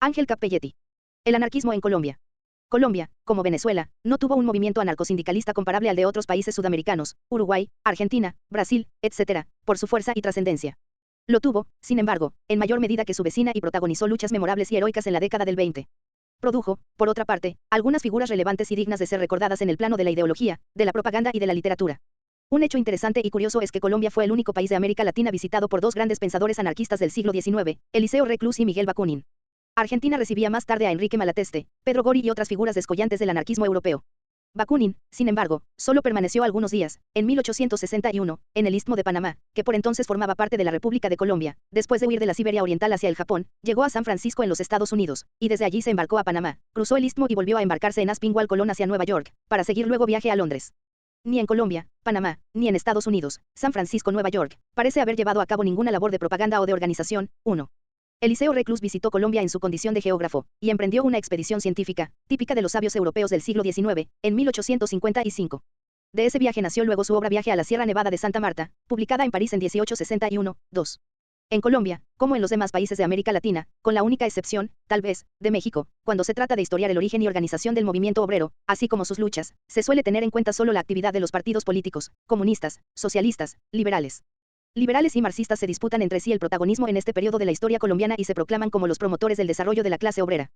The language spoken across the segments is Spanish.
Ángel Cappelletti. El anarquismo en Colombia. Colombia, como Venezuela, no tuvo un movimiento anarcosindicalista comparable al de otros países sudamericanos, Uruguay, Argentina, Brasil, etc., por su fuerza y trascendencia. Lo tuvo, sin embargo, en mayor medida que su vecina y protagonizó luchas memorables y heroicas en la década del 20. Produjo, por otra parte, algunas figuras relevantes y dignas de ser recordadas en el plano de la ideología, de la propaganda y de la literatura. Un hecho interesante y curioso es que Colombia fue el único país de América Latina visitado por dos grandes pensadores anarquistas del siglo XIX, Eliseo Reclus y Miguel Bakunin. Argentina recibía más tarde a Enrique Malateste, Pedro Gori y otras figuras descollantes del anarquismo europeo. Bakunin, sin embargo, solo permaneció algunos días, en 1861, en el Istmo de Panamá, que por entonces formaba parte de la República de Colombia. Después de huir de la Siberia Oriental hacia el Japón, llegó a San Francisco en los Estados Unidos, y desde allí se embarcó a Panamá, cruzó el Istmo y volvió a embarcarse en Aspinwall Colón hacia Nueva York, para seguir luego viaje a Londres. Ni en Colombia, Panamá, ni en Estados Unidos, San Francisco, Nueva York, parece haber llevado a cabo ninguna labor de propaganda o de organización. 1. Eliseo Reclus visitó Colombia en su condición de geógrafo, y emprendió una expedición científica, típica de los sabios europeos del siglo XIX, en 1855. De ese viaje nació luego su obra Viaje a la Sierra Nevada de Santa Marta, publicada en París en 1861. 2. En Colombia, como en los demás países de América Latina, con la única excepción, tal vez, de México, cuando se trata de historiar el origen y organización del movimiento obrero, así como sus luchas, se suele tener en cuenta solo la actividad de los partidos políticos, comunistas, socialistas, liberales. Liberales y marxistas se disputan entre sí el protagonismo en este periodo de la historia colombiana y se proclaman como los promotores del desarrollo de la clase obrera.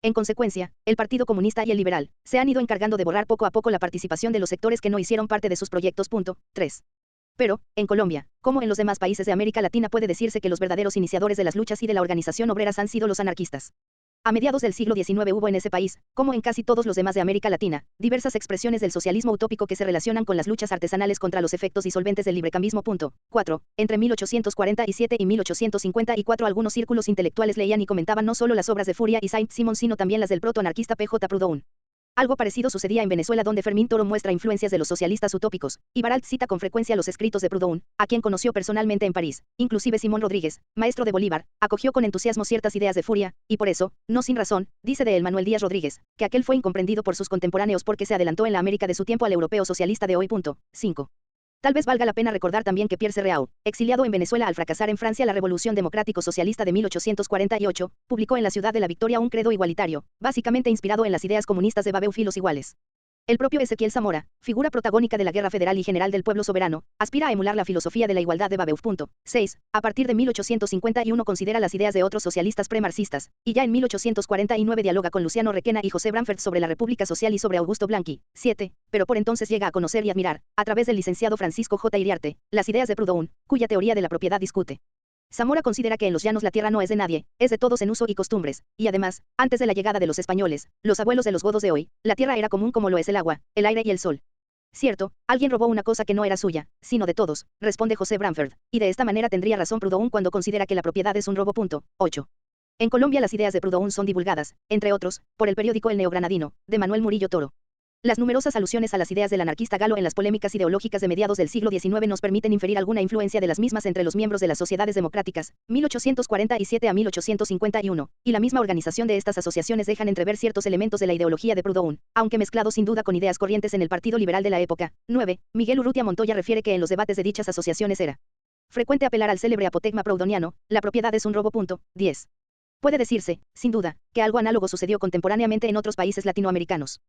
En consecuencia, el Partido Comunista y el Liberal se han ido encargando de borrar poco a poco la participación de los sectores que no hicieron parte de sus proyectos. 3. Pero, en Colombia, como en los demás países de América Latina, puede decirse que los verdaderos iniciadores de las luchas y de la organización obreras han sido los anarquistas. A mediados del siglo XIX hubo en ese país, como en casi todos los demás de América Latina, diversas expresiones del socialismo utópico que se relacionan con las luchas artesanales contra los efectos disolventes del librecambismo. 4. Entre 1847 y 1854 algunos círculos intelectuales leían y comentaban no solo las obras de Fourier y Saint-Simon sino también las del protoanarquista P.J. Proudhon. Algo parecido sucedía en Venezuela, donde Fermín Toro muestra influencias de los socialistas utópicos, y Baralt cita con frecuencia los escritos de Proudhon, a quien conoció personalmente en París. Inclusive Simón Rodríguez, maestro de Bolívar, acogió con entusiasmo ciertas ideas de Fourier, y por eso, no sin razón, dice de él Manuel Díaz Rodríguez, que aquel fue incomprendido por sus contemporáneos porque se adelantó en la América de su tiempo al europeo socialista de hoy. 5. Tal vez valga la pena recordar también que Pierre Serreau, exiliado en Venezuela al fracasar en Francia la Revolución Democrático-Socialista de 1848, publicó en la Ciudad de la Victoria un credo igualitario, básicamente inspirado en las ideas comunistas de Babeuf y los iguales. El propio Ezequiel Zamora, figura protagónica de la Guerra Federal y general del pueblo soberano, aspira a emular la filosofía de la igualdad de Babeuf. 6. A partir de 1851 considera las ideas de otros socialistas premarxistas, y ya en 1849 dialoga con Luciano Requena y José Branford sobre la República Social y sobre Augusto Blanqui. 7. Pero por entonces llega a conocer y admirar, a través del licenciado Francisco J. Iriarte, las ideas de Proudhon, cuya teoría de la propiedad discute. Zamora considera que en los llanos la tierra no es de nadie, es de todos en uso y costumbres, y además, antes de la llegada de los españoles, los abuelos de los godos de hoy, la tierra era común como lo es el agua, el aire y el sol. Cierto, alguien robó una cosa que no era suya, sino de todos, responde José Branford, y de esta manera tendría razón Proudhon cuando considera que la propiedad es un robo. 8. En Colombia las ideas de Proudhon son divulgadas, entre otros, por el periódico El Neogranadino, de Manuel Murillo Toro. Las numerosas alusiones a las ideas del anarquista galo en las polémicas ideológicas de mediados del siglo XIX nos permiten inferir alguna influencia de las mismas entre los miembros de las sociedades democráticas, 1847 a 1851, y la misma organización de estas asociaciones dejan entrever ciertos elementos de la ideología de Proudhon, aunque mezclados sin duda con ideas corrientes en el Partido Liberal de la época. 9. Miguel Urrutia Montoya refiere que en los debates de dichas asociaciones era frecuente apelar al célebre apotegma proudhoniano, la propiedad es un robo. 10. Puede decirse, sin duda, que algo análogo sucedió contemporáneamente en otros países latinoamericanos.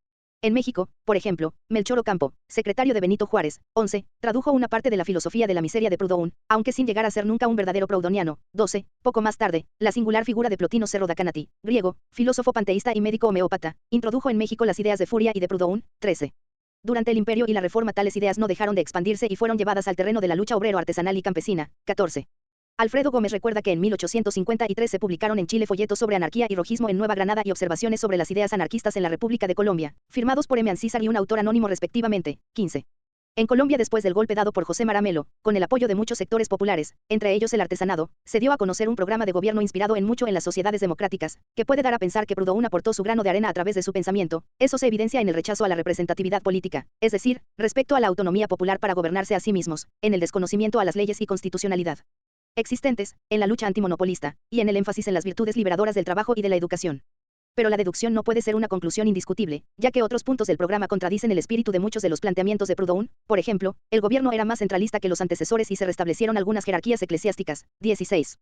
En México, por ejemplo, Melchor Ocampo, secretario de Benito Juárez, 11, tradujo una parte de la filosofía de la miseria de Proudhon, aunque sin llegar a ser nunca un verdadero proudhoniano. 12. Poco más tarde, la singular figura de Plotino Cerro Dacanati, griego, filósofo panteísta y médico homeópata, introdujo en México las ideas de Fourier y de Proudhon. 13. Durante el Imperio y la Reforma tales ideas no dejaron de expandirse y fueron llevadas al terreno de la lucha obrero artesanal y campesina. 14. Alfredo Gómez recuerda que en 1853 se publicaron en Chile folletos sobre anarquía y rojismo en Nueva Granada y observaciones sobre las ideas anarquistas en la República de Colombia, firmados por M. Ancísar y un autor anónimo respectivamente. 15. En Colombia, después del golpe dado por José Maramelo, con el apoyo de muchos sectores populares, entre ellos el artesanado, se dio a conocer un programa de gobierno inspirado en mucho en las sociedades democráticas, que puede dar a pensar que Proudhon aportó su grano de arena a través de su pensamiento. Eso se evidencia en el rechazo a la representatividad política, es decir, respecto a la autonomía popular para gobernarse a sí mismos, en el desconocimiento a las leyes y constitucionalidad existentes, en la lucha antimonopolista, y en el énfasis en las virtudes liberadoras del trabajo y de la educación. Pero la deducción no puede ser una conclusión indiscutible, ya que otros puntos del programa contradicen el espíritu de muchos de los planteamientos de Proudhon. Por ejemplo, el gobierno era más centralista que los antecesores y se restablecieron algunas jerarquías eclesiásticas. 16.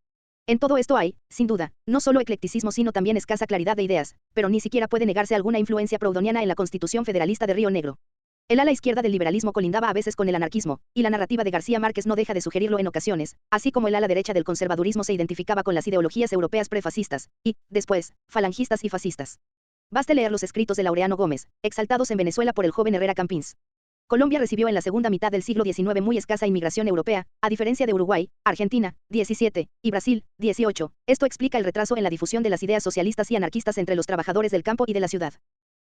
En todo esto hay, sin duda, no solo eclecticismo sino también escasa claridad de ideas, pero ni siquiera puede negarse alguna influencia proudhoniana en la Constitución Federalista de Río Negro. El ala izquierda del liberalismo colindaba a veces con el anarquismo, y la narrativa de García Márquez no deja de sugerirlo en ocasiones, así como el ala derecha del conservadurismo se identificaba con las ideologías europeas prefascistas, y, después, falangistas y fascistas. Baste leer los escritos de Laureano Gómez, exaltados en Venezuela por el joven Herrera Campins. Colombia recibió en la segunda mitad del siglo XIX muy escasa inmigración europea, a diferencia de Uruguay, Argentina, 17, y Brasil, 18. Esto explica el retraso en la difusión de las ideas socialistas y anarquistas entre los trabajadores del campo y de la ciudad.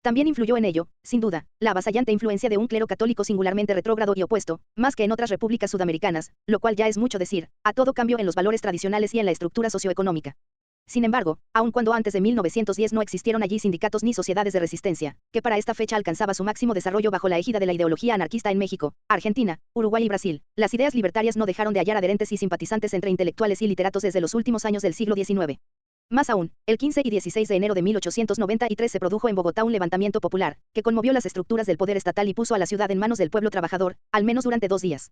También influyó en ello, sin duda, la avasallante influencia de un clero católico singularmente retrógrado y opuesto, más que en otras repúblicas sudamericanas, lo cual ya es mucho decir, a todo cambio en los valores tradicionales y en la estructura socioeconómica. Sin embargo, aun cuando antes de 1910 no existieron allí sindicatos ni sociedades de resistencia, que para esta fecha alcanzaba su máximo desarrollo bajo la égida de la ideología anarquista en México, Argentina, Uruguay y Brasil, las ideas libertarias no dejaron de hallar adherentes y simpatizantes entre intelectuales y literatos desde los últimos años del siglo XIX. Más aún, el 15 y 16 de enero de 1893 se produjo en Bogotá un levantamiento popular, que conmovió las estructuras del poder estatal y puso a la ciudad en manos del pueblo trabajador, al menos durante 2 días.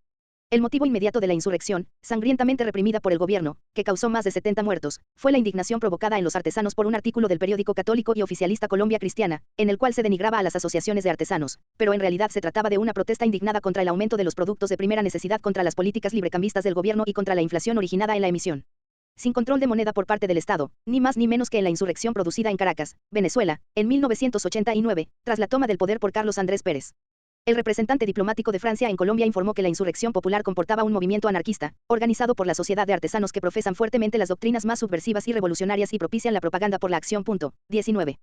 El motivo inmediato de la insurrección, sangrientamente reprimida por el gobierno, que causó más de 70 muertos, fue la indignación provocada en los artesanos por un artículo del periódico católico y oficialista Colombia Cristiana, en el cual se denigraba a las asociaciones de artesanos, pero en realidad se trataba de una protesta indignada contra el aumento de los productos de primera necesidad, contra las políticas librecambistas del gobierno y contra la inflación originada en la emisión sin control de moneda por parte del Estado, ni más ni menos que en la insurrección producida en Caracas, Venezuela, en 1989, tras la toma del poder por Carlos Andrés Pérez. El representante diplomático de Francia en Colombia informó que la insurrección popular comportaba un movimiento anarquista, organizado por la sociedad de artesanos que profesan fuertemente las doctrinas más subversivas y revolucionarias y propician la propaganda por la acción. 19.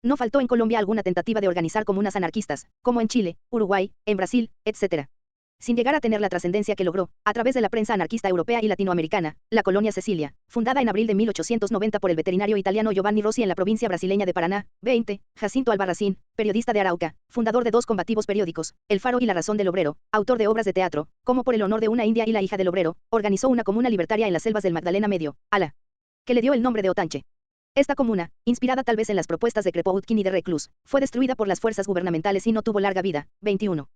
No faltó en Colombia alguna tentativa de organizar comunas anarquistas, como en Chile, Uruguay, en Brasil, etc. Sin llegar a tener la trascendencia que logró, a través de la prensa anarquista europea y latinoamericana, la colonia Cecilia, fundada en abril de 1890 por el veterinario italiano Giovanni Rossi en la provincia brasileña de Paraná, 20, Jacinto Albarracín, periodista de Arauca, fundador de 2 combativos periódicos, El Faro y La Razón del Obrero, autor de obras de teatro, como Por el honor de una India y La hija del obrero, organizó una comuna libertaria en las selvas del Magdalena Medio, que le dio el nombre de Otanche. Esta comuna, inspirada tal vez en las propuestas de Kropotkin y de Reclus, fue destruida por las fuerzas gubernamentales y no tuvo larga vida. 21.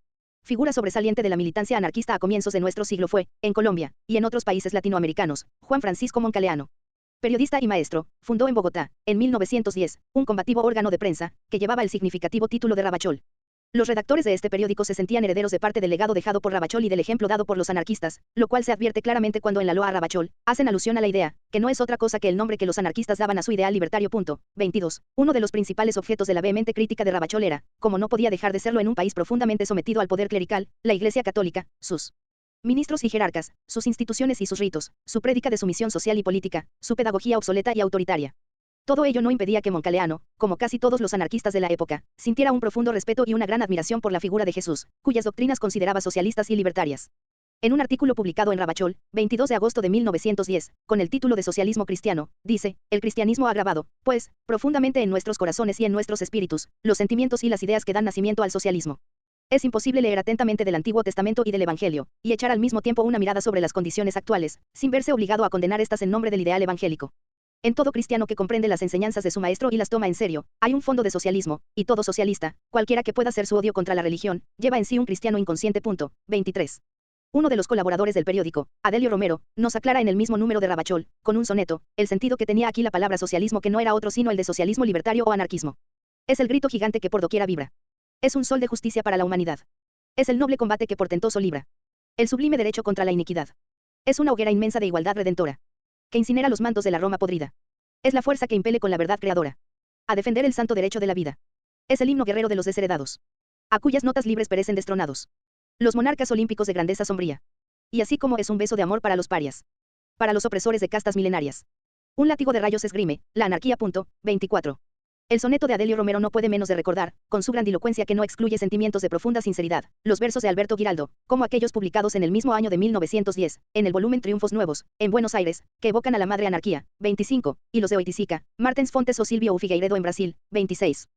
Figura sobresaliente de la militancia anarquista a comienzos de nuestro siglo fue, en Colombia, y en otros países latinoamericanos, Juan Francisco Moncaleano. Periodista y maestro, fundó en Bogotá, en 1910, un combativo órgano de prensa, que llevaba el significativo título de Ravachol. Los redactores de este periódico se sentían herederos de parte del legado dejado por Ravachol y del ejemplo dado por los anarquistas, lo cual se advierte claramente cuando en la loa a Ravachol hacen alusión a la idea, que no es otra cosa que el nombre que los anarquistas daban a su ideal libertario. 22. Uno de los principales objetos de la vehemente crítica de Ravachol era, como no podía dejar de serlo en un país profundamente sometido al poder clerical, la Iglesia Católica, sus ministros y jerarcas, sus instituciones y sus ritos, su prédica de sumisión social y política, su pedagogía obsoleta y autoritaria. Todo ello no impedía que Moncaleano, como casi todos los anarquistas de la época, sintiera un profundo respeto y una gran admiración por la figura de Jesús, cuyas doctrinas consideraba socialistas y libertarias. En un artículo publicado en Ravachol, 22 de agosto de 1910, con el título de Socialismo Cristiano, dice, el cristianismo ha grabado, pues, profundamente en nuestros corazones y en nuestros espíritus, los sentimientos y las ideas que dan nacimiento al socialismo. Es imposible leer atentamente del Antiguo Testamento y del Evangelio, y echar al mismo tiempo una mirada sobre las condiciones actuales, sin verse obligado a condenar estas en nombre del ideal evangélico. En todo cristiano que comprende las enseñanzas de su maestro y las toma en serio, hay un fondo de socialismo, y todo socialista, cualquiera que pueda ser su odio contra la religión, lleva en sí un cristiano inconsciente. 23. Uno de los colaboradores del periódico, Adelio Romero, nos aclara en el mismo número de Ravachol, con un soneto, el sentido que tenía aquí la palabra socialismo, que no era otro sino el de socialismo libertario o anarquismo. Es el grito gigante que por doquiera vibra. Es un sol de justicia para la humanidad. Es el noble combate que portentoso libra. El sublime derecho contra la iniquidad. Es una hoguera inmensa de igualdad redentora, que incinera los mantos de la Roma podrida. Es la fuerza que impele con la verdad creadora a defender el santo derecho de la vida. Es el himno guerrero de los desheredados, a cuyas notas libres perecen destronados los monarcas olímpicos de grandeza sombría. Y así como es un beso de amor para los parias, para los opresores de castas milenarias, un látigo de rayos esgrime, la anarquía. 24. El soneto de Adelio Romero no puede menos de recordar, con su grandilocuencia que no excluye sentimientos de profunda sinceridad, los versos de Alberto Giraldo, como aquellos publicados en el mismo año de 1910, en el volumen Triunfos Nuevos, en Buenos Aires, que evocan a la madre anarquía, 25, y los de Oiticica, Martens Fontes o Silvio Figueiredo en Brasil, 26.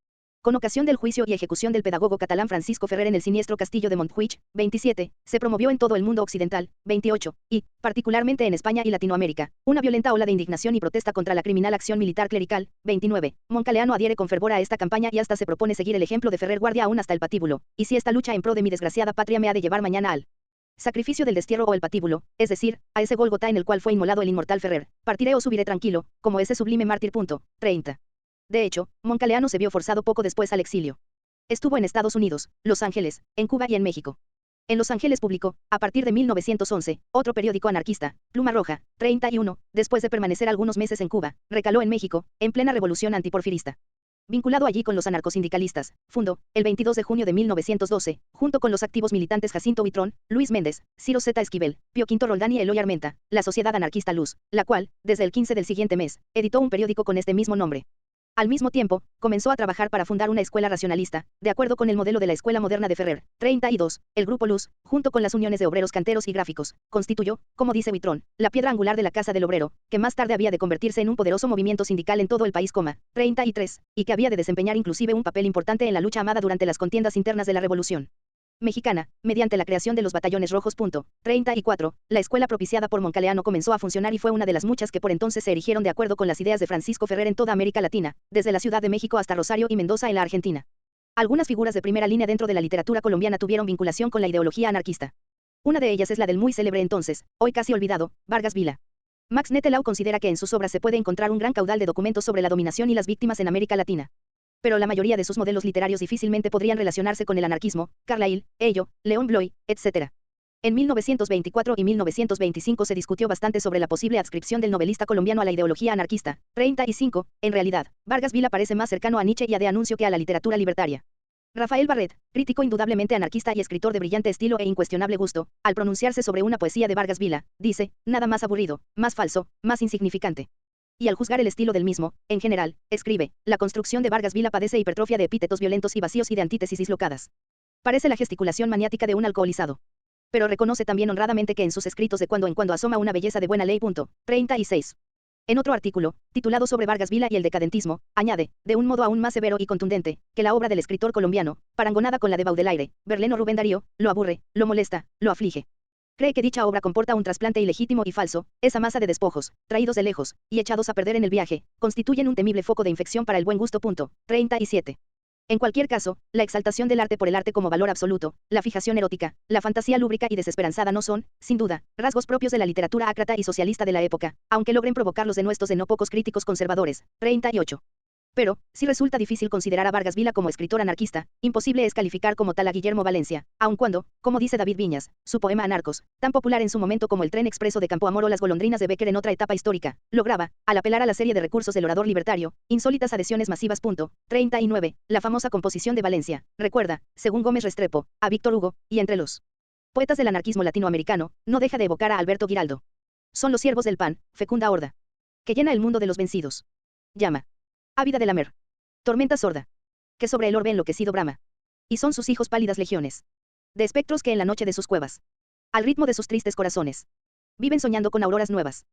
Con ocasión del juicio y ejecución del pedagogo catalán Francisco Ferrer en el siniestro castillo de Montjuïc, 27, se promovió en todo el mundo occidental, 28, y, particularmente en España y Latinoamérica, una violenta ola de indignación y protesta contra la criminal acción militar clerical, 29. Moncaleano adhiere con fervor a esta campaña y hasta se propone seguir el ejemplo de Ferrer Guardia aún hasta el patíbulo, y si esta lucha en pro de mi desgraciada patria me ha de llevar mañana al Sacrificio del destierro o el patíbulo, es decir, a ese Gólgota en el cual fue inmolado el inmortal Ferrer, partiré o subiré tranquilo, como ese sublime mártir. 30. De hecho, Moncaleano se vio forzado poco después al exilio. Estuvo en Estados Unidos, Los Ángeles, en Cuba y en México. En Los Ángeles publicó, a partir de 1911, otro periódico anarquista, Pluma Roja, 31, después de permanecer algunos meses en Cuba, recaló en México, en plena revolución antiporfirista. Vinculado allí con los anarcosindicalistas, fundó, el 22 de junio de 1912, junto con los activos militantes Jacinto Buitrón, Luis Méndez, Ciro Z. Esquivel, Pío Quinto Roldán y Eloy Armenta, la Sociedad Anarquista Luz, la cual, desde el 15 del siguiente mes, editó un periódico con este mismo nombre. Al mismo tiempo, comenzó a trabajar para fundar una escuela racionalista, de acuerdo con el modelo de la Escuela Moderna de Ferrer. 32. El Grupo Luz, junto con las uniones de obreros canteros y gráficos, constituyó, como dice Buitrón, la piedra angular de la Casa del Obrero, que más tarde había de convertirse en un poderoso movimiento sindical en todo el país. 33. Y que había de desempeñar inclusive un papel importante en la lucha armada durante las contiendas internas de la Revolución Mexicana, mediante la creación de los batallones rojos. 34. La escuela propiciada por Moncaleano comenzó a funcionar y fue una de las muchas que por entonces se erigieron de acuerdo con las ideas de Francisco Ferrer en toda América Latina, desde la Ciudad de México hasta Rosario y Mendoza en la Argentina. Algunas figuras de primera línea dentro de la literatura colombiana tuvieron vinculación con la ideología anarquista. Una de ellas es la del muy célebre entonces, hoy casi olvidado, Vargas Vila. Max Netelau considera que en sus obras se puede encontrar un gran caudal de documentos sobre la dominación y las víctimas en América Latina. Pero la mayoría de sus modelos literarios difícilmente podrían relacionarse con el anarquismo, Carlyle, Ello, León Bloy, etc. En 1924 y 1925 se discutió bastante sobre la posible adscripción del novelista colombiano a la ideología anarquista. 35. En realidad, Vargas Vila parece más cercano a Nietzsche y a De Anuncio que a la literatura libertaria. Rafael Barret, crítico indudablemente anarquista y escritor de brillante estilo e incuestionable gusto, al pronunciarse sobre una poesía de Vargas Vila, dice, nada más aburrido, más falso, más insignificante. Y al juzgar el estilo del mismo, en general, escribe, la construcción de Vargas Vila padece hipertrofia de epítetos violentos y vacíos y de antítesis dislocadas. Parece la gesticulación maniática de un alcoholizado. Pero reconoce también honradamente que en sus escritos de cuando en cuando asoma una belleza de buena ley. 36. En otro artículo, titulado sobre Vargas Vila y el decadentismo, añade, de un modo aún más severo y contundente, que la obra del escritor colombiano, parangonada con la de Baudelaire, Verlaine o Rubén Darío, lo aburre, lo molesta, lo aflige. Cree que dicha obra comporta un trasplante ilegítimo y falso, esa masa de despojos, traídos de lejos, y echados a perder en el viaje, constituyen un temible foco de infección para el buen gusto. 37. En cualquier caso, la exaltación del arte por el arte como valor absoluto, la fijación erótica, la fantasía lúbrica y desesperanzada no son, sin duda, rasgos propios de la literatura ácrata y socialista de la época, aunque logren provocar los denuestos de no pocos críticos conservadores. 38. Pero, si resulta difícil considerar a Vargas Vila como escritor anarquista, imposible es calificar como tal a Guillermo Valencia, aun cuando, como dice David Viñas, su poema Anarcos, tan popular en su momento como el tren expreso de Campoamor o las golondrinas de Becker en otra etapa histórica, lograba, al apelar a la serie de recursos del orador libertario, insólitas adhesiones masivas. 39. La famosa composición de Valencia, recuerda, según Gómez Restrepo, a Víctor Hugo, y entre los poetas del anarquismo latinoamericano, no deja de evocar a Alberto Giraldo. Son los siervos del pan, fecunda horda, que llena el mundo de los vencidos. Llama. Ávida de lamer. Tormenta sorda. Que sobre el orbe enloquecido brama. Y son sus hijos pálidas legiones. De espectros que en la noche de sus cuevas. Al ritmo de sus tristes corazones. Viven soñando con auroras nuevas.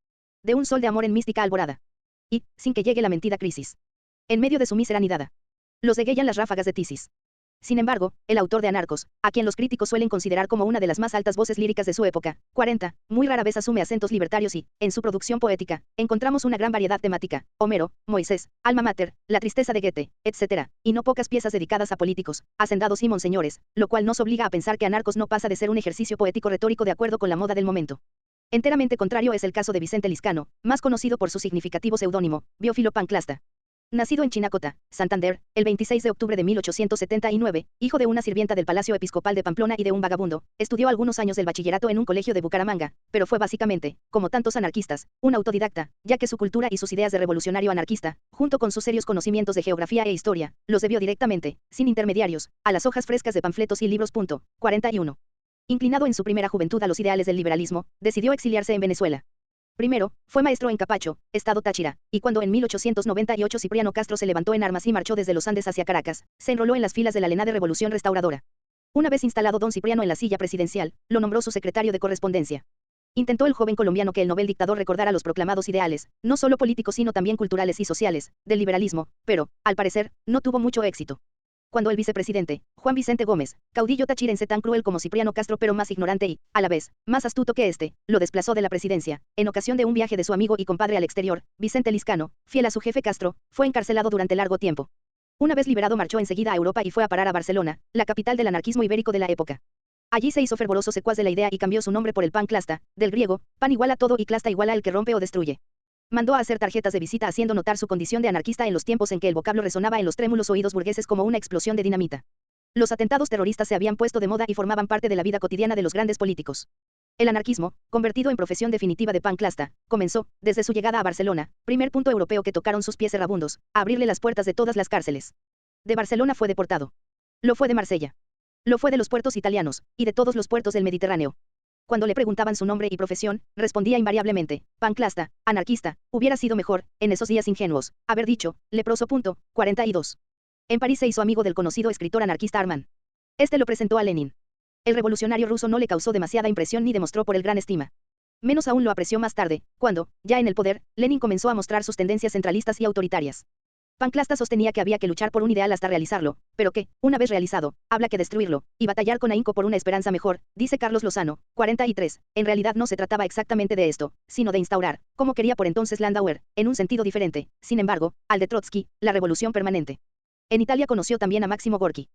De un sol de amor en mística alborada. Y, sin que llegue la mentida crisis. En medio de su mísera nidada. Los degüellan las ráfagas de Tisis. Sin embargo, el autor de Anarcos, a quien los críticos suelen considerar como una de las más altas voces líricas de su época, 40, muy rara vez asume acentos libertarios y, en su producción poética, encontramos una gran variedad temática, Homero, Moisés, Alma Mater, la tristeza de Goethe, etc., y no pocas piezas dedicadas a políticos, hacendados y monseñores, lo cual nos obliga a pensar que Anarcos no pasa de ser un ejercicio poético retórico de acuerdo con la moda del momento. Enteramente contrario es el caso de Vicente Lizcano, más conocido por su significativo seudónimo, Biófilo Panclasta. Nacido en Chinacota, Santander, el 26 de octubre de 1879, hijo de una sirvienta del Palacio Episcopal de Pamplona y de un vagabundo, estudió algunos años del bachillerato en un colegio de Bucaramanga, pero fue básicamente, como tantos anarquistas, un autodidacta, ya que su cultura y sus ideas de revolucionario anarquista, junto con sus serios conocimientos de geografía e historia, los debió directamente, sin intermediarios, a las hojas frescas de panfletos y libros. 41. Inclinado en su primera juventud a los ideales del liberalismo, decidió exiliarse en Venezuela. Primero, fue maestro en Capacho, estado Táchira, y cuando en 1898 Cipriano Castro se levantó en armas y marchó desde los Andes hacia Caracas, se enroló en las filas de la lenade Revolución Restauradora. Una vez instalado don Cipriano en la silla presidencial, lo nombró su secretario de correspondencia. Intentó el joven colombiano que el novel dictador recordara los proclamados ideales, no solo políticos sino también culturales y sociales, del liberalismo, pero, al parecer, no tuvo mucho éxito. Cuando el vicepresidente, Juan Vicente Gómez, caudillo tachirense tan cruel como Cipriano Castro pero más ignorante y, a la vez, más astuto que éste, lo desplazó de la presidencia, en ocasión de un viaje de su amigo y compadre al exterior, Vicente Lizcano, fiel a su jefe Castro, fue encarcelado durante largo tiempo. Una vez liberado marchó enseguida a Europa y fue a parar a Barcelona, la capital del anarquismo ibérico de la época. Allí se hizo fervoroso secuaz de la idea y cambió su nombre por el pan-clasta, del griego, pan igual a todo y clasta igual a el que rompe o destruye. Mandó a hacer tarjetas de visita haciendo notar su condición de anarquista en los tiempos en que el vocablo resonaba en los trémulos oídos burgueses como una explosión de dinamita. Los atentados terroristas se habían puesto de moda y formaban parte de la vida cotidiana de los grandes políticos. El anarquismo, convertido en profesión definitiva de pan-clasta, comenzó, desde su llegada a Barcelona, primer punto europeo que tocaron sus pies errabundos, a abrirle las puertas de todas las cárceles. De Barcelona fue deportado. Lo fue de Marsella. Lo fue de los puertos italianos, y de todos los puertos del Mediterráneo. Cuando le preguntaban su nombre y profesión, respondía invariablemente, pan-clasta, anarquista. Hubiera sido mejor, en esos días ingenuos, haber dicho, leproso. 42. En París se hizo amigo del conocido escritor anarquista Armand. Este lo presentó a Lenin. El revolucionario ruso no le causó demasiada impresión ni demostró por él gran estima. Menos aún lo apreció más tarde, cuando, ya en el poder, Lenin comenzó a mostrar sus tendencias centralistas y autoritarias. Panclasta sostenía que había que luchar por un ideal hasta realizarlo, pero que, una vez realizado, habla que destruirlo, y batallar con ahínco por una esperanza mejor, dice Carlos Lozano, 43. En realidad no se trataba exactamente de esto, sino de instaurar, como quería por entonces Landauer, en un sentido diferente, sin embargo, al de Trotsky, la revolución permanente. En Italia conoció también a Máximo Gorki.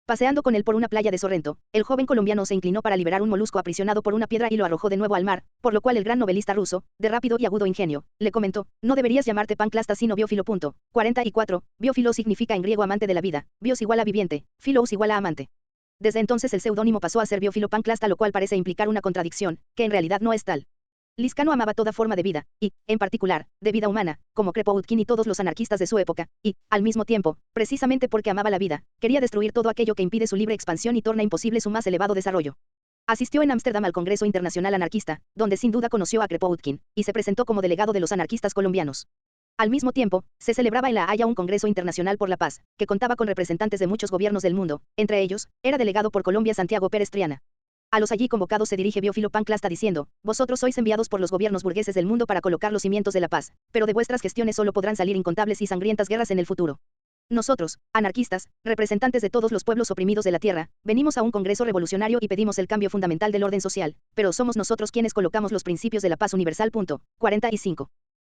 Paseando con él por una playa de Sorrento, el joven colombiano se inclinó para liberar un molusco aprisionado por una piedra y lo arrojó de nuevo al mar, por lo cual el gran novelista ruso, de rápido y agudo ingenio, le comentó, no deberías llamarte Panclasta sino Biófilo. 44. Biófilo significa en griego amante de la vida, bios igual a viviente, philos igual a amante. Desde entonces el seudónimo pasó a ser Biófilo Panclasta, lo cual parece implicar una contradicción, que en realidad no es tal. Liscano amaba toda forma de vida, y, en particular, de vida humana, como Kropotkin y todos los anarquistas de su época, y, al mismo tiempo, precisamente porque amaba la vida, quería destruir todo aquello que impide su libre expansión y torna imposible su más elevado desarrollo. Asistió en Ámsterdam al Congreso Internacional Anarquista, donde sin duda conoció a Kropotkin, y se presentó como delegado de los anarquistas colombianos. Al mismo tiempo, se celebraba en La Haya un Congreso Internacional por la Paz, que contaba con representantes de muchos gobiernos del mundo, entre ellos, era delegado por Colombia Santiago Pérez Triana. A los allí convocados se dirige Biófilo Panclasta diciendo, vosotros sois enviados por los gobiernos burgueses del mundo para colocar los cimientos de la paz, pero de vuestras gestiones solo podrán salir incontables y sangrientas guerras en el futuro. Nosotros, anarquistas, representantes de todos los pueblos oprimidos de la tierra, venimos a un congreso revolucionario y pedimos el cambio fundamental del orden social, pero somos nosotros quienes colocamos los principios de la paz universal. 45.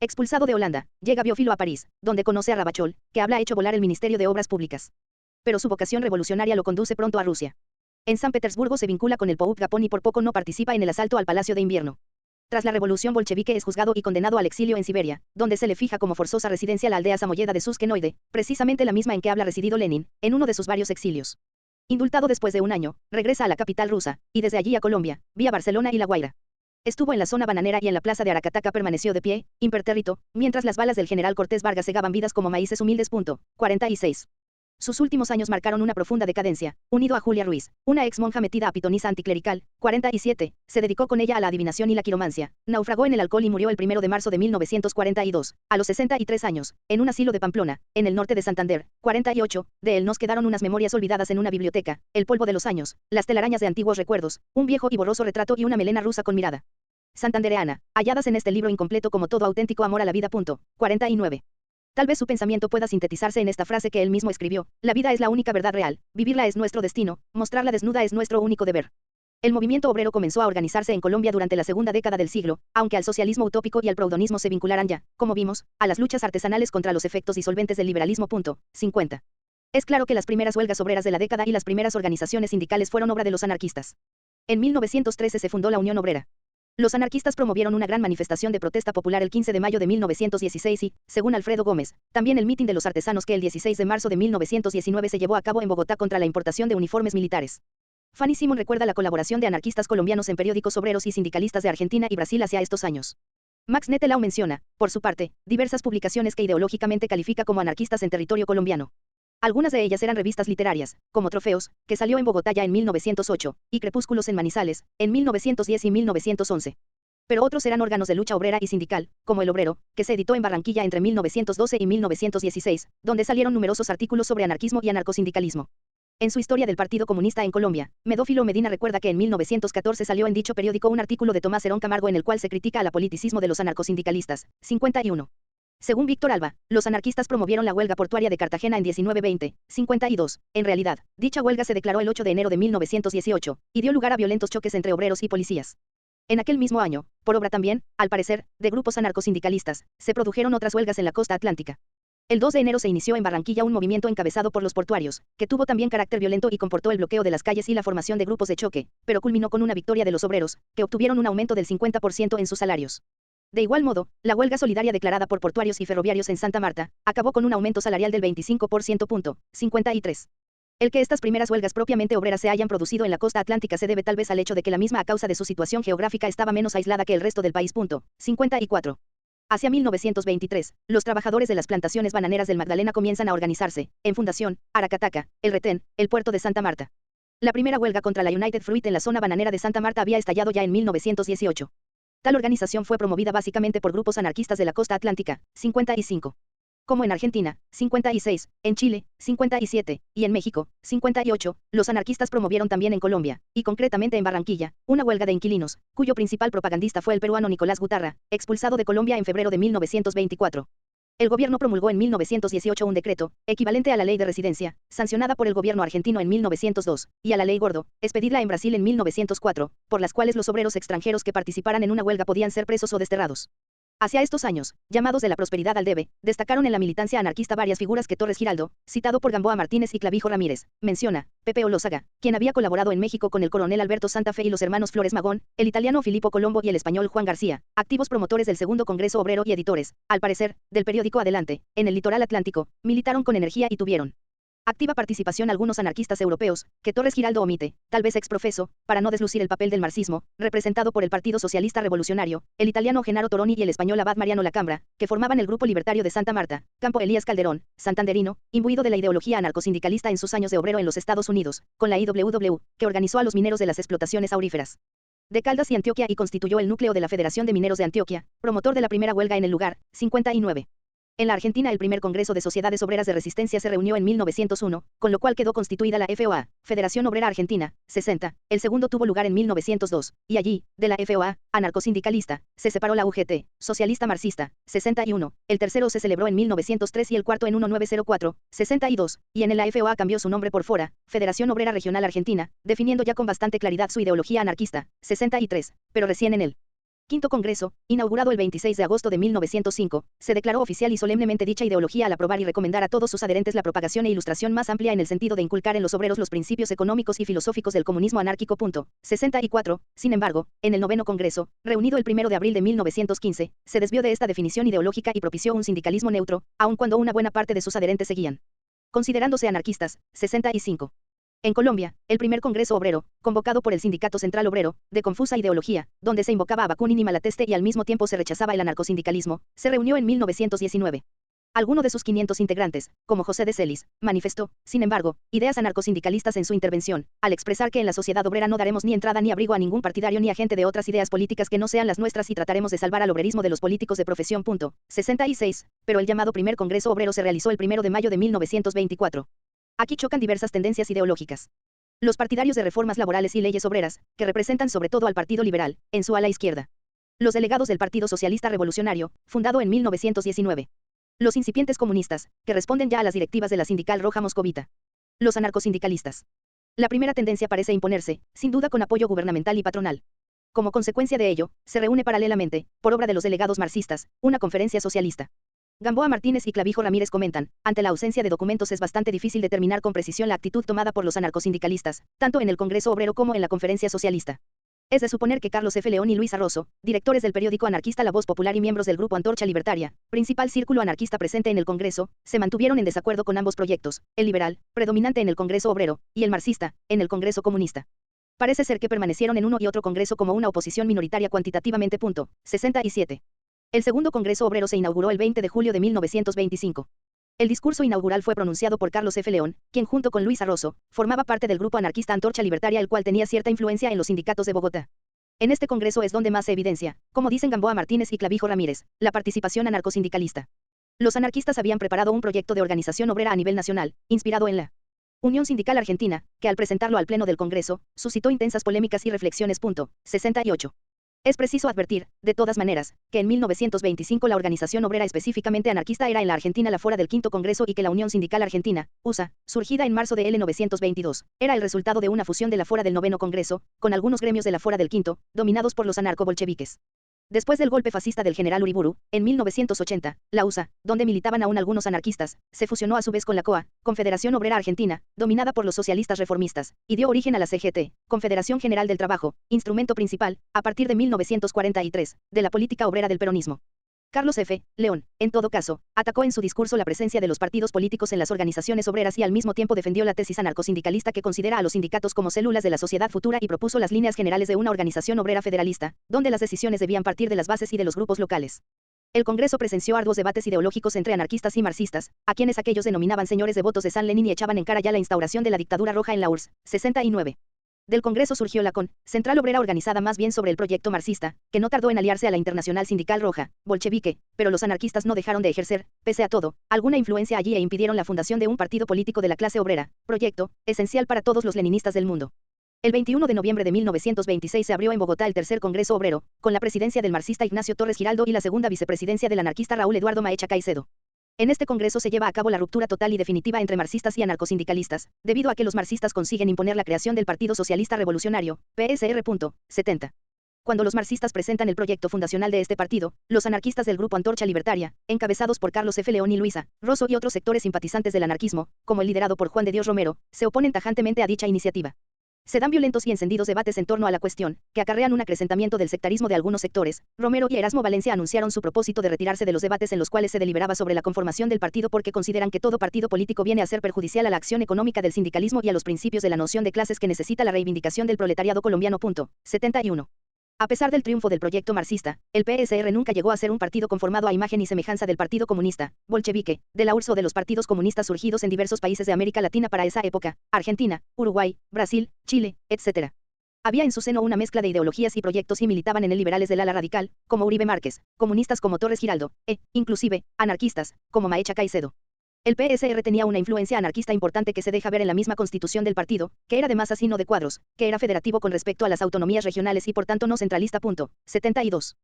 Expulsado de Holanda, llega Biófilo a París, donde conoce a Ravachol, que habla hecho volar el Ministerio de Obras Públicas. Pero su vocación revolucionaria lo conduce pronto a Rusia. En San Petersburgo se vincula con el POUP Gapón y por poco no participa en el asalto al Palacio de Invierno. Tras la revolución bolchevique es juzgado y condenado al exilio en Siberia, donde se le fija como forzosa residencia la aldea samoyeda de Suskenoide, precisamente la misma en que habla residido Lenin, en uno de sus varios exilios. Indultado después de un año, regresa a la capital rusa, y desde allí a Colombia, vía Barcelona y La Guaira. Estuvo en la zona bananera y en la plaza de Aracataca permaneció de pie, impertérrito, mientras las balas del general Cortés Vargas segaban vidas como maíces humildes. 46. Sus últimos años marcaron una profunda decadencia, unido a Julia Ruiz, una ex monja metida a pitonisa anticlerical. 47, se dedicó con ella a la adivinación y la quiromancia, naufragó en el alcohol y murió el 1 de marzo de 1942, a los 63 años, en un asilo de Pamplona, en el norte de Santander. 48, de él nos quedaron unas memorias olvidadas en una biblioteca, el polvo de los años, las telarañas de antiguos recuerdos, un viejo y borroso retrato y una melena rusa con mirada santandereana, halladas en este libro incompleto como todo auténtico amor a la vida. 49. Tal vez su pensamiento pueda sintetizarse en esta frase que él mismo escribió, la vida es la única verdad real, vivirla es nuestro destino, mostrarla desnuda es nuestro único deber. El movimiento obrero comenzó a organizarse en Colombia durante la segunda década del siglo, aunque al socialismo utópico y al proudonismo se vincularan ya, como vimos, a las luchas artesanales contra los efectos disolventes del liberalismo. 50. Es claro que las primeras huelgas obreras de la década y las primeras organizaciones sindicales fueron obra de los anarquistas. En 1913 se fundó la Unión Obrera. Los anarquistas promovieron una gran manifestación de protesta popular el 15 de mayo de 1916 y, según Alfredo Gómez, también el mitin de los artesanos que el 16 de marzo de 1919 se llevó a cabo en Bogotá contra la importación de uniformes militares. Fanny Simón recuerda la colaboración de anarquistas colombianos en periódicos obreros y sindicalistas de Argentina y Brasil hacia estos años. Max Netelau menciona, por su parte, diversas publicaciones que ideológicamente califica como anarquistas en territorio colombiano. Algunas de ellas eran revistas literarias, como Trofeos, que salió en Bogotá ya en 1908, y Crepúsculos en Manizales, en 1910 y 1911. Pero otros eran órganos de lucha obrera y sindical, como El Obrero, que se editó en Barranquilla entre 1912 y 1916, donde salieron numerosos artículos sobre anarquismo y anarcosindicalismo. En su Historia del Partido Comunista en Colombia, Medófilo Medina recuerda que en 1914 salió en dicho periódico un artículo de Tomás Herón Camargo en el cual se critica al apoliticismo de los anarcosindicalistas. 51. Según Víctor Alba, los anarquistas promovieron la huelga portuaria de Cartagena en 1920, 52. En realidad, dicha huelga se declaró el 8 de enero de 1918, y dio lugar a violentos choques entre obreros y policías. En aquel mismo año, por obra también, al parecer, de grupos anarcosindicalistas, se produjeron otras huelgas en la costa atlántica. El 2 de enero se inició en Barranquilla un movimiento encabezado por los portuarios, que tuvo también carácter violento y comportó el bloqueo de las calles y la formación de grupos de choque, pero culminó con una victoria de los obreros, que obtuvieron un aumento del 50% en sus salarios. De igual modo, la huelga solidaria declarada por portuarios y ferroviarios en Santa Marta, acabó con un aumento salarial del 25%. 53. El que estas primeras huelgas propiamente obreras se hayan producido en la costa atlántica se debe tal vez al hecho de que la misma a causa de su situación geográfica estaba menos aislada que el resto del país. 54. Hacia 1923, los trabajadores de las plantaciones bananeras del Magdalena comienzan a organizarse, en Fundación, Aracataca, El Retén, el puerto de Santa Marta. La primera huelga contra la United Fruit en la zona bananera de Santa Marta había estallado ya en 1918. Tal organización fue promovida básicamente por grupos anarquistas de la costa atlántica, 55. Como en Argentina, 56, en Chile, 57, y en México, 58, los anarquistas promovieron también en Colombia, y concretamente en Barranquilla, una huelga de inquilinos, cuyo principal propagandista fue el peruano Nicolás Gutarra, expulsado de Colombia en febrero de 1924. El gobierno promulgó en 1918 un decreto, equivalente a la ley de residencia, sancionada por el gobierno argentino en 1902, y a la ley Gordo, expedida en Brasil en 1904, por las cuales los obreros extranjeros que participaran en una huelga podían ser presos o desterrados. Hacia estos años, llamados de la prosperidad al debe, destacaron en la militancia anarquista varias figuras que Torres Giraldo, citado por Gamboa Martínez y Clavijo Ramírez, menciona, Pepe Olózaga, quien había colaborado en México con el coronel Alberto Santa Fe y los hermanos Flores Magón, el italiano Filippo Colombo y el español Juan García, activos promotores del Segundo Congreso Obrero y editores, al parecer, del periódico Adelante, en el litoral atlántico, militaron con energía y tuvieron activa participación algunos anarquistas europeos, que Torres Giraldo omite, tal vez exprofeso, para no deslucir el papel del marxismo, representado por el Partido Socialista Revolucionario, el italiano Genaro Toroni y el español Abad Mariano Lacambra, que formaban el Grupo Libertario de Santa Marta, Campo Elías Calderón, santanderino, imbuido de la ideología anarcosindicalista en sus años de obrero en los Estados Unidos, con la IWW, que organizó a los mineros de las explotaciones auríferas de Caldas y Antioquia y constituyó el núcleo de la Federación de Mineros de Antioquia, promotor de la primera huelga en el lugar, 59. En la Argentina el primer Congreso de Sociedades Obreras de Resistencia se reunió en 1901, con lo cual quedó constituida la FOA, Federación Obrera Argentina, 60. El segundo tuvo lugar en 1902, y allí, de la FOA, anarcosindicalista, se separó la UGT, socialista marxista, 61. El tercero se celebró en 1903 y el cuarto en 1904, 62, y en la FOA cambió su nombre por FORA, Federación Obrera Regional Argentina, definiendo ya con bastante claridad su ideología anarquista, 63, pero recién en el Quinto Congreso, inaugurado el 26 de agosto de 1905, se declaró oficial y solemnemente dicha ideología al aprobar y recomendar a todos sus adherentes la propagación e ilustración más amplia en el sentido de inculcar en los obreros los principios económicos y filosóficos del comunismo anárquico. 64. Sin embargo, en el noveno Congreso, reunido el 1 de abril de 1915, se desvió de esta definición ideológica y propició un sindicalismo neutro, aun cuando una buena parte de sus adherentes seguían considerándose anarquistas. 65. En Colombia, el primer Congreso Obrero, convocado por el Sindicato Central Obrero, de confusa ideología, donde se invocaba a Bakunin y Malateste y al mismo tiempo se rechazaba el anarcosindicalismo, se reunió en 1919. Alguno de sus 500 integrantes, como José de Celis, manifestó, sin embargo, ideas anarcosindicalistas en su intervención, al expresar que en la sociedad obrera no daremos ni entrada ni abrigo a ningún partidario ni agente de otras ideas políticas que no sean las nuestras y trataremos de salvar al obrerismo de los políticos de profesión. 66. Pero el llamado primer Congreso Obrero se realizó el 1 de mayo de 1924. Aquí chocan diversas tendencias ideológicas. Los partidarios de reformas laborales y leyes obreras, que representan sobre todo al Partido Liberal, en su ala izquierda. Los delegados del Partido Socialista Revolucionario, fundado en 1919. Los incipientes comunistas, que responden ya a las directivas de la sindical Roja Moscovita. Los anarcosindicalistas. La primera tendencia parece imponerse, sin duda con apoyo gubernamental y patronal. Como consecuencia de ello, se reúne paralelamente, por obra de los delegados marxistas, una conferencia socialista. Gamboa Martínez y Clavijo Ramírez comentan, ante la ausencia de documentos es bastante difícil determinar con precisión la actitud tomada por los anarcosindicalistas, tanto en el Congreso Obrero como en la Conferencia Socialista. Es de suponer que Carlos F. León y Luis Arroso, directores del periódico anarquista La Voz Popular y miembros del grupo Antorcha Libertaria, principal círculo anarquista presente en el Congreso, se mantuvieron en desacuerdo con ambos proyectos, el liberal, predominante en el Congreso Obrero, y el marxista, en el Congreso Comunista. Parece ser que permanecieron en uno y otro Congreso como una oposición minoritaria cuantitativamente. 67. El segundo Congreso Obrero se inauguró el 20 de julio de 1925. El discurso inaugural fue pronunciado por Carlos F. León, quien junto con Luis Arroso, formaba parte del grupo anarquista Antorcha Libertaria, el cual tenía cierta influencia en los sindicatos de Bogotá. En este congreso es donde más se evidencia, como dicen Gamboa Martínez y Clavijo Ramírez, la participación anarcosindicalista. Los anarquistas habían preparado un proyecto de organización obrera a nivel nacional, inspirado en la Unión Sindical Argentina, que al presentarlo al Pleno del Congreso, suscitó intensas polémicas y reflexiones. 68. Es preciso advertir, de todas maneras, que en 1925 la organización obrera específicamente anarquista era en la Argentina la Fora del Quinto Congreso y que la Unión Sindical Argentina, USA, surgida en marzo de 1922, era el resultado de una fusión de la Fora del Noveno Congreso, con algunos gremios de la Fora del Quinto, dominados por los anarco-bolcheviques. Después del golpe fascista del general Uriburu, en 1980, la USA, donde militaban aún algunos anarquistas, se fusionó a su vez con la COA, Confederación Obrera Argentina, dominada por los socialistas reformistas, y dio origen a la CGT, Confederación General del Trabajo, instrumento principal, a partir de 1943, de la política obrera del peronismo. Carlos F. León, en todo caso, atacó en su discurso la presencia de los partidos políticos en las organizaciones obreras y al mismo tiempo defendió la tesis anarcosindicalista que considera a los sindicatos como células de la sociedad futura y propuso las líneas generales de una organización obrera federalista, donde las decisiones debían partir de las bases y de los grupos locales. El Congreso presenció arduos debates ideológicos entre anarquistas y marxistas, a quienes aquellos denominaban señores devotos de San Lenin y echaban en cara ya la instauración de la dictadura roja en la URSS, 69. Del Congreso surgió la CON, Central Obrera organizada más bien sobre el proyecto marxista, que no tardó en aliarse a la Internacional Sindical Roja, bolchevique, pero los anarquistas no dejaron de ejercer, pese a todo, alguna influencia allí e impidieron la fundación de un partido político de la clase obrera, proyecto, esencial para todos los leninistas del mundo. El 21 de noviembre de 1926 se abrió en Bogotá el tercer Congreso Obrero, con la presidencia del marxista Ignacio Torres Giraldo y la segunda vicepresidencia del anarquista Raúl Eduardo Maecha Caicedo. En este congreso se lleva a cabo la ruptura total y definitiva entre marxistas y anarcosindicalistas, debido a que los marxistas consiguen imponer la creación del Partido Socialista Revolucionario, PSR. 70. Cuando los marxistas presentan el proyecto fundacional de este partido, los anarquistas del Grupo Antorcha Libertaria, encabezados por Carlos F. León y Luisa Rosso y otros sectores simpatizantes del anarquismo, como el liderado por Juan de Dios Romero, se oponen tajantemente a dicha iniciativa. Se dan violentos y encendidos debates en torno a la cuestión, que acarrean un acrecentamiento del sectarismo de algunos sectores. Romero y Erasmo Valencia anunciaron su propósito de retirarse de los debates en los cuales se deliberaba sobre la conformación del partido porque consideran que todo partido político viene a ser perjudicial a la acción económica del sindicalismo y a los principios de la noción de clases que necesita la reivindicación del proletariado colombiano. 71. A pesar del triunfo del proyecto marxista, el PSR nunca llegó a ser un partido conformado a imagen y semejanza del Partido Comunista, bolchevique, de la URSS o de los partidos comunistas surgidos en diversos países de América Latina para esa época, Argentina, Uruguay, Brasil, Chile, etc. Había en su seno una mezcla de ideologías y proyectos y militaban en él liberales del ala radical, como Uribe Márquez, comunistas como Torres Giraldo, inclusive, anarquistas, como Maecha Caicedo. El PSR tenía una influencia anarquista importante que se deja ver en la misma constitución del partido, que era de masa sino de cuadros, que era federativo con respecto a las autonomías regionales y por tanto no centralista. 72.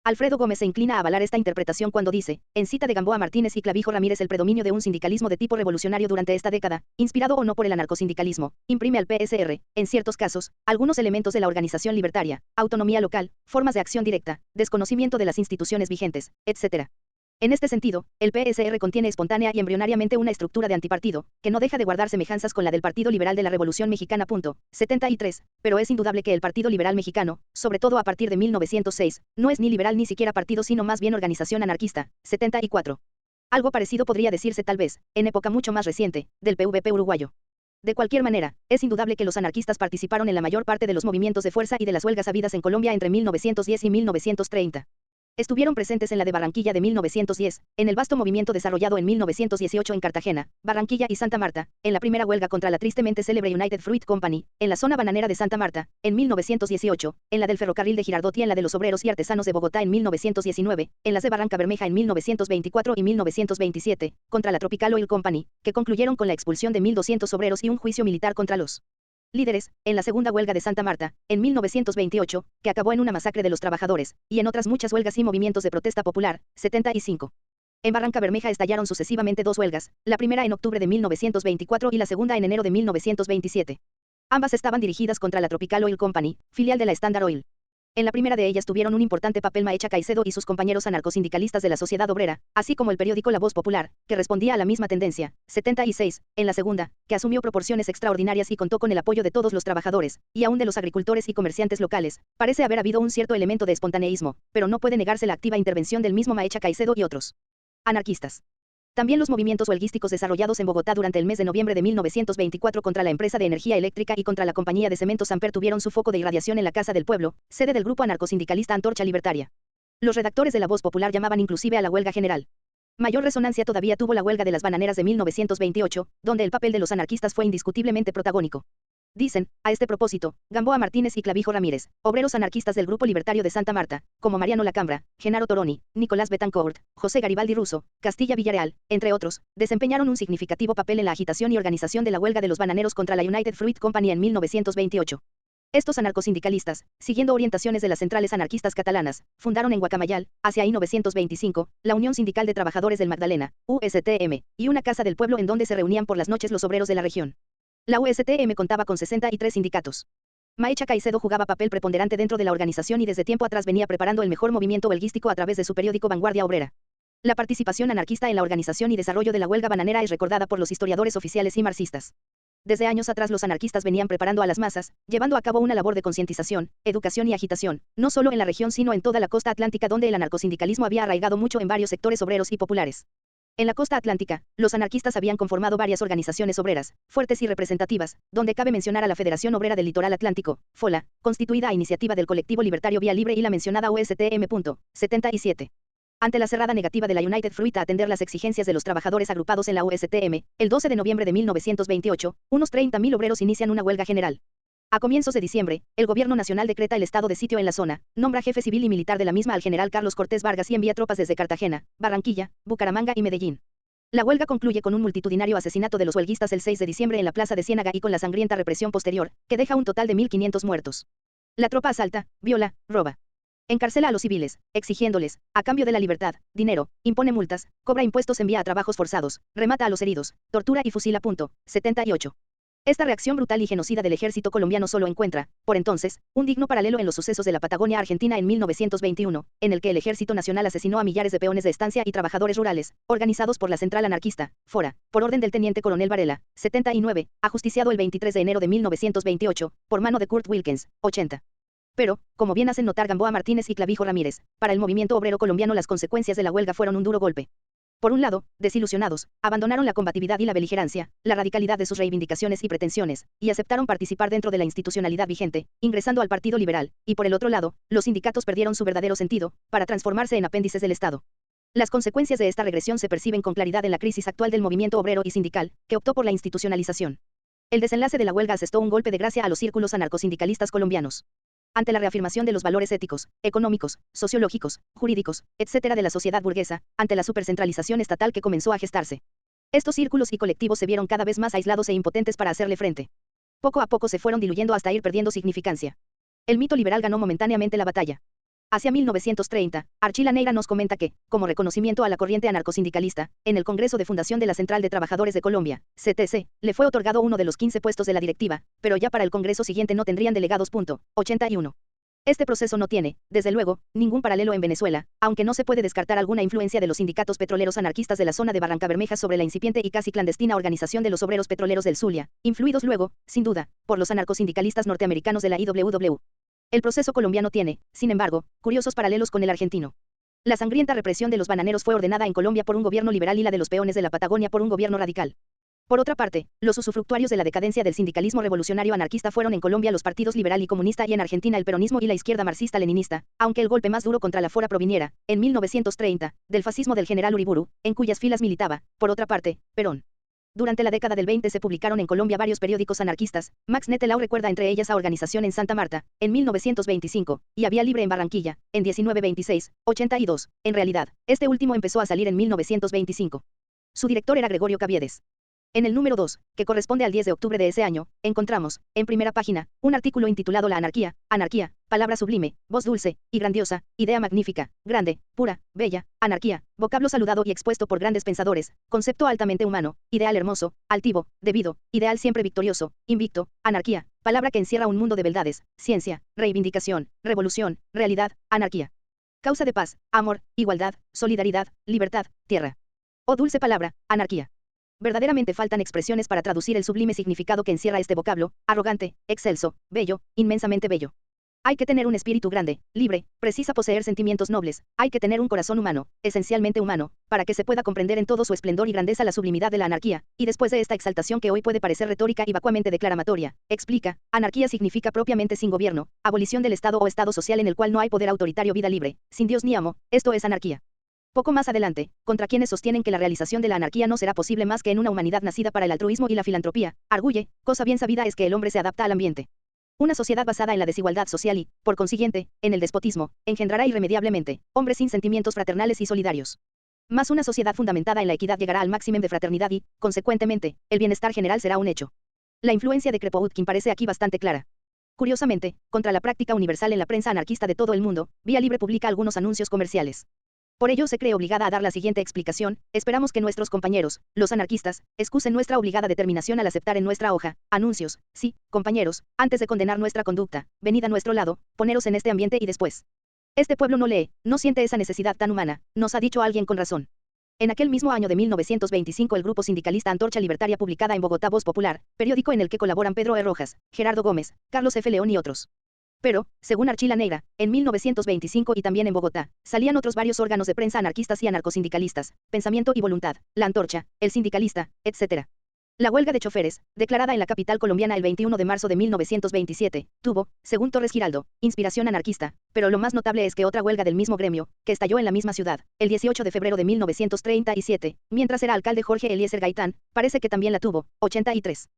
Alfredo Gómez se inclina a avalar esta interpretación cuando dice, en cita de Gamboa Martínez y Clavijo Ramírez, el predominio de un sindicalismo de tipo revolucionario durante esta década, inspirado o no por el anarcosindicalismo, imprime al PSR, en ciertos casos, algunos elementos de la organización libertaria, autonomía local, formas de acción directa, desconocimiento de las instituciones vigentes, etc. En este sentido, el PSR contiene espontánea y embrionariamente una estructura de antipartido, que no deja de guardar semejanzas con la del Partido Liberal de la Revolución Mexicana. 73, pero es indudable que el Partido Liberal Mexicano, sobre todo a partir de 1906, no es ni liberal ni siquiera partido sino más bien organización anarquista. 74. Algo parecido podría decirse tal vez, en época mucho más reciente, del PVP uruguayo. De cualquier manera, es indudable que los anarquistas participaron en la mayor parte de los movimientos de fuerza y de las huelgas habidas en Colombia entre 1910 y 1930. Estuvieron presentes en la de Barranquilla de 1910, en el vasto movimiento desarrollado en 1918 en Cartagena, Barranquilla y Santa Marta, en la primera huelga contra la tristemente célebre United Fruit Company, en la zona bananera de Santa Marta, en 1918, en la del ferrocarril de Girardot y en la de los obreros y artesanos de Bogotá en 1919, en las de Barranca Bermeja en 1924 y 1927, contra la Tropical Oil Company, que concluyeron con la expulsión de 1.200 obreros y un juicio militar contra los líderes, en la segunda huelga de Santa Marta, en 1928, que acabó en una masacre de los trabajadores, y en otras muchas huelgas y movimientos de protesta popular. 75. En Barranca Bermeja estallaron sucesivamente dos huelgas, la primera en octubre de 1924 y la segunda en enero de 1927. Ambas estaban dirigidas contra la Tropical Oil Company, filial de la Standard Oil. En la primera de ellas tuvieron un importante papel Maecha Caicedo y sus compañeros anarcosindicalistas de la Sociedad Obrera, así como el periódico La Voz Popular, que respondía a la misma tendencia. 76. En la segunda, que asumió proporciones extraordinarias y contó con el apoyo de todos los trabajadores, y aún de los agricultores y comerciantes locales, parece haber habido un cierto elemento de espontaneísmo, pero no puede negarse la activa intervención del mismo Maecha Caicedo y otros anarquistas. También los movimientos huelguísticos desarrollados en Bogotá durante el mes de noviembre de 1924 contra la empresa de energía eléctrica y contra la compañía de cemento Samper tuvieron su foco de irradiación en la Casa del Pueblo, sede del grupo anarcosindicalista Antorcha Libertaria. Los redactores de La Voz Popular llamaban inclusive a la huelga general. Mayor resonancia todavía tuvo la huelga de las bananeras de 1928, donde el papel de los anarquistas fue indiscutiblemente protagónico. Dicen, a este propósito, Gamboa Martínez y Clavijo Ramírez, obreros anarquistas del Grupo Libertario de Santa Marta, como Mariano Lacambra, Genaro Toroni, Nicolás Betancourt, José Garibaldi Russo, Castilla Villarreal, entre otros, desempeñaron un significativo papel en la agitación y organización de la huelga de los bananeros contra la United Fruit Company en 1928. Estos anarcosindicalistas, siguiendo orientaciones de las centrales anarquistas catalanas, fundaron en Guacamayal, hacia 1925, la Unión Sindical de Trabajadores del Magdalena, USTM, y una casa del pueblo en donde se reunían por las noches los obreros de la región. La USTM contaba con 63 sindicatos. Maecha Caicedo jugaba papel preponderante dentro de la organización y desde tiempo atrás venía preparando el mejor movimiento huelguístico a través de su periódico Vanguardia Obrera. La participación anarquista en la organización y desarrollo de la huelga bananera es recordada por los historiadores oficiales y marxistas. Desde años atrás los anarquistas venían preparando a las masas, llevando a cabo una labor de concientización, educación y agitación, no solo en la región sino en toda la costa atlántica donde el anarcosindicalismo había arraigado mucho en varios sectores obreros y populares. En la costa atlántica, los anarquistas habían conformado varias organizaciones obreras, fuertes y representativas, donde cabe mencionar a la Federación Obrera del Litoral Atlántico, FOLA, constituida a iniciativa del colectivo libertario Vía Libre y la mencionada USTM. 77. Ante la cerrada negativa de la United Fruit a atender las exigencias de los trabajadores agrupados en la USTM, el 12 de noviembre de 1928, unos 30.000 obreros inician una huelga general. A comienzos de diciembre, el gobierno nacional decreta el estado de sitio en la zona, nombra jefe civil y militar de la misma al general Carlos Cortés Vargas y envía tropas desde Cartagena, Barranquilla, Bucaramanga y Medellín. La huelga concluye con un multitudinario asesinato de los huelguistas el 6 de diciembre en la plaza de Ciénaga y con la sangrienta represión posterior, que deja un total de 1.500 muertos. La tropa asalta, viola, roba. Encarcela a los civiles, exigiéndoles, a cambio de la libertad, dinero, impone multas, cobra impuestos, envía a trabajos forzados, remata a los heridos, tortura y fusila. 78. Esta reacción brutal y genocida del ejército colombiano solo encuentra, por entonces, un digno paralelo en los sucesos de la Patagonia Argentina en 1921, en el que el Ejército Nacional asesinó a millares de peones de estancia y trabajadores rurales, organizados por la Central Anarquista, FORA, por orden del teniente coronel Varela, 79, ajusticiado el 23 de enero de 1928, por mano de Kurt Wilkens, 80. Pero, como bien hacen notar Gamboa Martínez y Clavijo Ramírez, para el movimiento obrero colombiano las consecuencias de la huelga fueron un duro golpe. Por un lado, desilusionados, abandonaron la combatividad y la beligerancia, la radicalidad de sus reivindicaciones y pretensiones, y aceptaron participar dentro de la institucionalidad vigente, ingresando al Partido Liberal, y por el otro lado, los sindicatos perdieron su verdadero sentido, para transformarse en apéndices del Estado. Las consecuencias de esta regresión se perciben con claridad en la crisis actual del movimiento obrero y sindical, que optó por la institucionalización. El desenlace de la huelga asestó un golpe de gracia a los círculos anarcosindicalistas colombianos. Ante la reafirmación de los valores éticos, económicos, sociológicos, jurídicos, etc. de la sociedad burguesa, ante la supercentralización estatal que comenzó a gestarse. Estos círculos y colectivos se vieron cada vez más aislados e impotentes para hacerle frente. Poco a poco se fueron diluyendo hasta ir perdiendo significancia. El mito liberal ganó momentáneamente la batalla. Hacia 1930, Archila Neira nos comenta que, como reconocimiento a la corriente anarcosindicalista, en el Congreso de Fundación de la Central de Trabajadores de Colombia, CTC, le fue otorgado uno de los 15 puestos de la directiva, pero ya para el Congreso siguiente no tendrían delegados. 81. Este proceso no tiene, desde luego, ningún paralelo en Venezuela, aunque no se puede descartar alguna influencia de los sindicatos petroleros anarquistas de la zona de Barrancabermeja sobre la incipiente y casi clandestina organización de los obreros petroleros del Zulia, influidos luego, sin duda, por los anarcosindicalistas norteamericanos de la IWW. El proceso colombiano tiene, sin embargo, curiosos paralelos con el argentino. La sangrienta represión de los bananeros fue ordenada en Colombia por un gobierno liberal y la de los peones de la Patagonia por un gobierno radical. Por otra parte, los usufructuarios de la decadencia del sindicalismo revolucionario anarquista fueron en Colombia los partidos liberal y comunista y en Argentina el peronismo y la izquierda marxista-leninista, aunque el golpe más duro contra la FORA proviniera, en 1930, del fascismo del general Uriburu, en cuyas filas militaba, por otra parte, Perón. Durante la década del 20 se publicaron en Colombia varios periódicos anarquistas, Max Netelau recuerda entre ellas a Organización en Santa Marta, en 1925, y a Vía Libre en Barranquilla, en 1926, 82. En realidad, este último empezó a salir en 1925. Su director era Gregorio Caviedes. En el número 2, que corresponde al 10 de octubre de ese año, encontramos, en primera página, un artículo intitulado La anarquía, palabra sublime, voz dulce y grandiosa, idea magnífica, grande, pura, bella, anarquía, vocablo saludado y expuesto por grandes pensadores, concepto altamente humano, ideal hermoso, altivo, debido, ideal siempre victorioso, invicto, anarquía, palabra que encierra un mundo de beldades, ciencia, reivindicación, revolución, realidad, anarquía. Causa de paz, amor, igualdad, solidaridad, libertad, tierra. Oh dulce palabra, anarquía. Verdaderamente faltan expresiones para traducir el sublime significado que encierra este vocablo, arrogante, excelso, bello, inmensamente bello. Hay que tener un espíritu grande, libre, precisa poseer sentimientos nobles, hay que tener un corazón humano, esencialmente humano, para que se pueda comprender en todo su esplendor y grandeza la sublimidad de la anarquía, y después de esta exaltación que hoy puede parecer retórica y vacuamente declamatoria, explica, anarquía significa propiamente sin gobierno, abolición del Estado o Estado social en el cual no hay poder autoritario, vida libre, sin Dios ni amo, esto es anarquía. Poco más adelante, contra quienes sostienen que la realización de la anarquía no será posible más que en una humanidad nacida para el altruismo y la filantropía, arguye, cosa bien sabida es que el hombre se adapta al ambiente. Una sociedad basada en la desigualdad social y, por consiguiente, en el despotismo, engendrará irremediablemente, hombres sin sentimientos fraternales y solidarios. Más una sociedad fundamentada en la equidad llegará al máximo de fraternidad y, consecuentemente, el bienestar general será un hecho. La influencia de Kropotkin parece aquí bastante clara. Curiosamente, contra la práctica universal en la prensa anarquista de todo el mundo, Vía Libre publica algunos anuncios comerciales. Por ello se cree obligada a dar la siguiente explicación: esperamos que nuestros compañeros, los anarquistas, excusen nuestra obligada determinación al aceptar en nuestra hoja, anuncios, sí, compañeros, antes de condenar nuestra conducta, venid a nuestro lado, poneros en este ambiente y después. Este pueblo no lee, no siente esa necesidad tan humana, nos ha dicho alguien con razón. En aquel mismo año de 1925 el grupo sindicalista Antorcha Libertaria publicada en Bogotá Voz Popular, periódico en el que colaboran Pedro E. Rojas, Gerardo Gómez, Carlos F. León y otros. Pero, según Archila Negra, en 1925 y también en Bogotá, salían otros varios órganos de prensa anarquistas y anarcosindicalistas, Pensamiento y Voluntad, La Antorcha, El Sindicalista, etc. La huelga de choferes, declarada en la capital colombiana el 21 de marzo de 1927, tuvo, según Torres Giraldo, inspiración anarquista, pero lo más notable es que otra huelga del mismo gremio, que estalló en la misma ciudad, el 18 de febrero de 1937, mientras era alcalde Jorge Eliezer Gaitán, parece que también la tuvo, 83.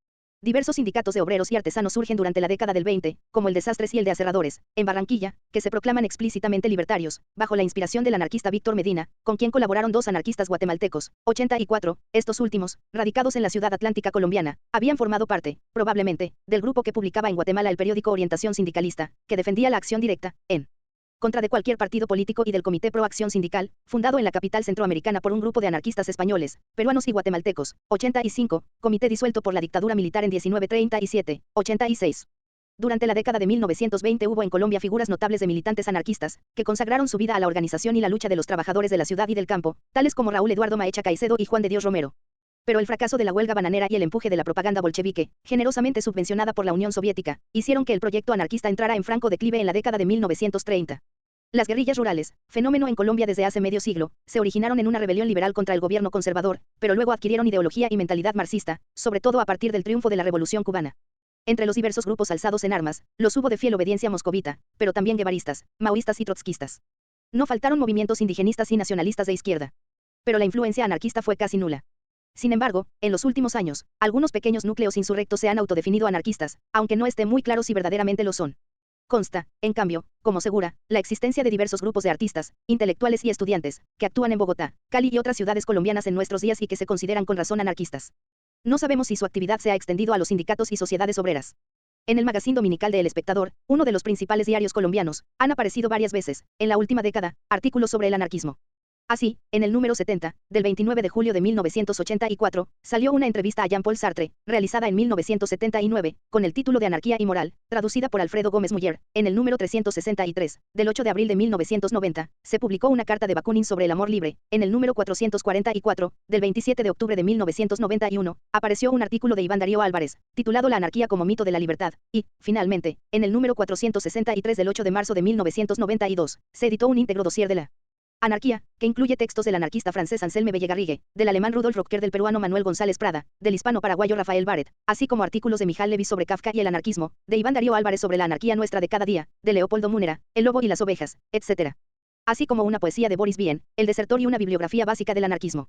Diversos sindicatos de obreros y artesanos surgen durante la década del 20, como el de Sastres y el de Aserradores, en Barranquilla, que se proclaman explícitamente libertarios, bajo la inspiración del anarquista Víctor Medina, con quien colaboraron dos anarquistas guatemaltecos, 84, estos últimos, radicados en la ciudad atlántica colombiana, habían formado parte, probablemente, del grupo que publicaba en Guatemala el periódico Orientación Sindicalista, que defendía la acción directa, en contra de cualquier partido político y del Comité Pro Acción Sindical, fundado en la capital centroamericana por un grupo de anarquistas españoles, peruanos y guatemaltecos, 85, comité disuelto por la dictadura militar en 1937, 86. Durante la década de 1920 hubo en Colombia figuras notables de militantes anarquistas, que consagraron su vida a la organización y la lucha de los trabajadores de la ciudad y del campo, tales como Raúl Eduardo Maecha Caicedo y Juan de Dios Romero. Pero el fracaso de la huelga bananera y el empuje de la propaganda bolchevique, generosamente subvencionada por la Unión Soviética, hicieron que el proyecto anarquista entrara en franco declive en la década de 1930. Las guerrillas rurales, fenómeno en Colombia desde hace medio siglo, se originaron en una rebelión liberal contra el gobierno conservador, pero luego adquirieron ideología y mentalidad marxista, sobre todo a partir del triunfo de la Revolución cubana. Entre los diversos grupos alzados en armas, los hubo de fiel obediencia moscovita, pero también guevaristas, maoístas y trotskistas. No faltaron movimientos indigenistas y nacionalistas de izquierda. Pero la influencia anarquista fue casi nula. Sin embargo, en los últimos años, algunos pequeños núcleos insurrectos se han autodefinido anarquistas, aunque no esté muy claro si verdaderamente lo son. Consta, en cambio, como segura, la existencia de diversos grupos de artistas, intelectuales y estudiantes, que actúan en Bogotá, Cali y otras ciudades colombianas en nuestros días y que se consideran con razón anarquistas. No sabemos si su actividad se ha extendido a los sindicatos y sociedades obreras. En el magazín dominical de El Espectador, uno de los principales diarios colombianos, han aparecido varias veces, en la última década, artículos sobre el anarquismo. Así, en el número 70, del 29 de julio de 1984, salió una entrevista a Jean-Paul Sartre, realizada en 1979, con el título de Anarquía y Moral, traducida por Alfredo Gómez Muller. En el número 363, del 8 de abril de 1990, se publicó una carta de Bakunin sobre el amor libre. En el número 444, del 27 de octubre de 1991, apareció un artículo de Iván Darío Álvarez, titulado La anarquía como mito de la libertad. Y, finalmente, en el número 463 del 8 de marzo de 1992, se editó un íntegro dossier de la Anarquía, que incluye textos del anarquista francés Anselme Bellegarrigue, del alemán Rudolf Rocker, del peruano Manuel González Prada, del hispano-paraguayo Rafael Barrett, así como artículos de Michal Levis sobre Kafka y el anarquismo, de Iván Darío Álvarez sobre la anarquía nuestra de cada día, de Leopoldo Múnera, El lobo y las ovejas, etc. Así como una poesía de Boris Vian, El desertor y una bibliografía básica del anarquismo.